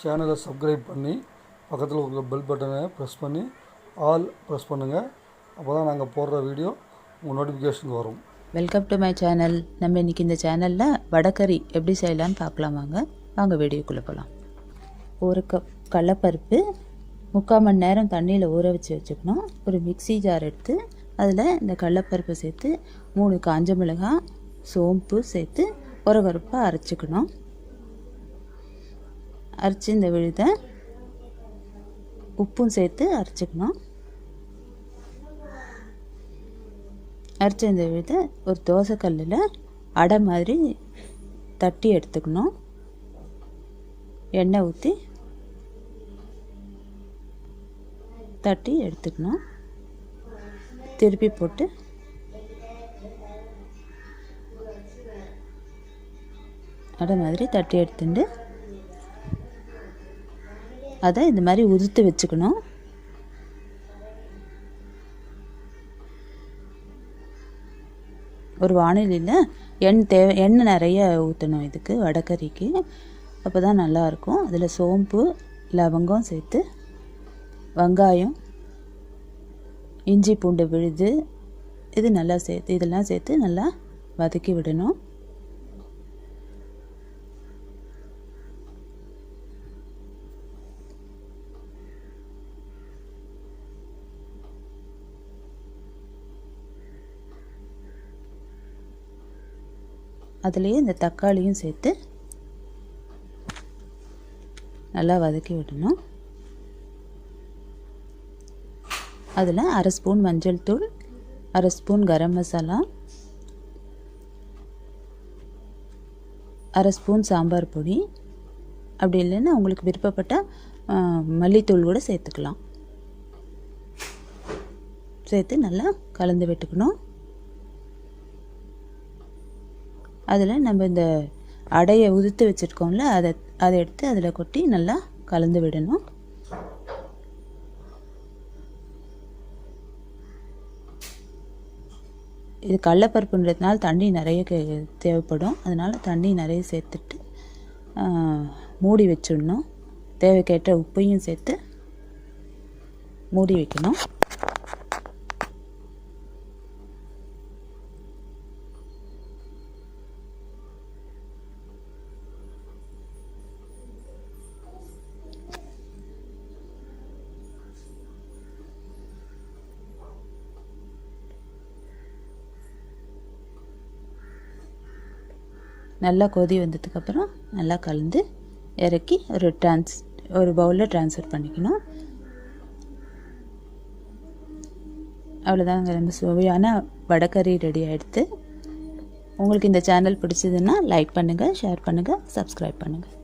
சேனலை சப்ஸ்கிரைப் பண்ணி பக்கத்தில் உள்ள பெல் பட்டனை ப்ரெஸ் பண்ணி ஆல் ப்ரெஸ் பண்ணுங்கள். அப்போ தான் நாங்கள் போடுற வீடியோ உங்கள் நோட்டிஃபிகேஷன் வரும். Welcome to my channel. நம்ம இன்றைக்கி இந்த சேனலில் வடகறி எப்படி செய்யலான்னு பார்க்கலாம். வாங்க வீடியோக்குள்ளே போகலாம். ஒரு கப் கடலப்பருப்பு 3/4 மணி நேரம் தண்ணியில் ஊற வச்சுக்கணும். ஒரு மிக்ஸி ஜார் எடுத்து அதில் இந்த கடலப்பருப்பை சேர்த்து 3 காஞ்ச மிளகாய், சோம்பு சேர்த்து கொரகொரப்பாக அரைச்சிக்கணும். அரைச்சி இந்த விழுதை உப்பும் சேர்த்து அரைச்சிக்கணும். அரைச்சி இந்த விழுதை ஒரு தோசைக்கல்லில் அடை மாதிரி தட்டி எடுத்துக்கணும். எண்ணெய் ஊற்றி தட்டி எடுத்துக்கணும். திருப்பி போட்டு அடை மாதிரி தட்டி எடுத்துட்டு அதை இந்த மாதிரி உதுத்து வச்சுக்கணும். ஒரு வானிலையில் எண்ணெய் நிறைய ஊற்றணும் இதுக்கு, வடகறிக்கு. அப்போ தான் நல்லாயிருக்கும். அதில் சோம்பு, லவங்கம் சேர்த்து வெங்காயம், இஞ்சி பூண்டு விழுது இது நல்லா சேர்த்து இதெல்லாம் சேர்த்து நல்லா வதக்கி விடணும். அதுலேயே இந்த தக்காளியும் சேர்த்து நல்லா வதக்கி விடணும். அதில் 1/2 ஸ்பூன் மஞ்சள் தூள், 1/2 ஸ்பூன் கரம் மசாலா, 1/2 ஸ்பூன் சாம்பார் பொடி, அப்படி இல்லைன்னா உங்களுக்கு விருப்பப்பட்ட மல்லித்தூள் கூட சேர்த்துக்கலாம். சேர்த்து நல்லா கலந்து விட்டுக்கணும். அதில் நம்ம இந்த அடையை உதுத்து வச்சுருக்கோம்ல, அதை எடுத்து அதில் கொட்டி நல்லா கலந்து விடணும். இது கடலப்பருப்புன்றதுனால தண்ணி நிறைய தேவைப்படும். அதனால் தண்ணி நிறைய சேர்த்துட்டு மூடி வச்சிடணும். தேவைக்கேற்ற உப்பையும் சேர்த்து மூடி வைக்கணும். நல்லா கொதி வந்ததுக்கப்புறம் நல்லா கலந்து இறக்கி ஒரு பவுலில் ட்ரான்ஸ்ஃபர் பண்ணிக்கணும். அவ்வளோதாங்க, ரொம்ப சுவையான வடகறி ரெடி ஆகிடுது. உங்களுக்கு இந்த சேனல் பிடிச்சதுன்னா லைக் பண்ணுங்கள், ஷேர் பண்ணுங்கள், சப்ஸ்கிரைப் பண்ணுங்கள்.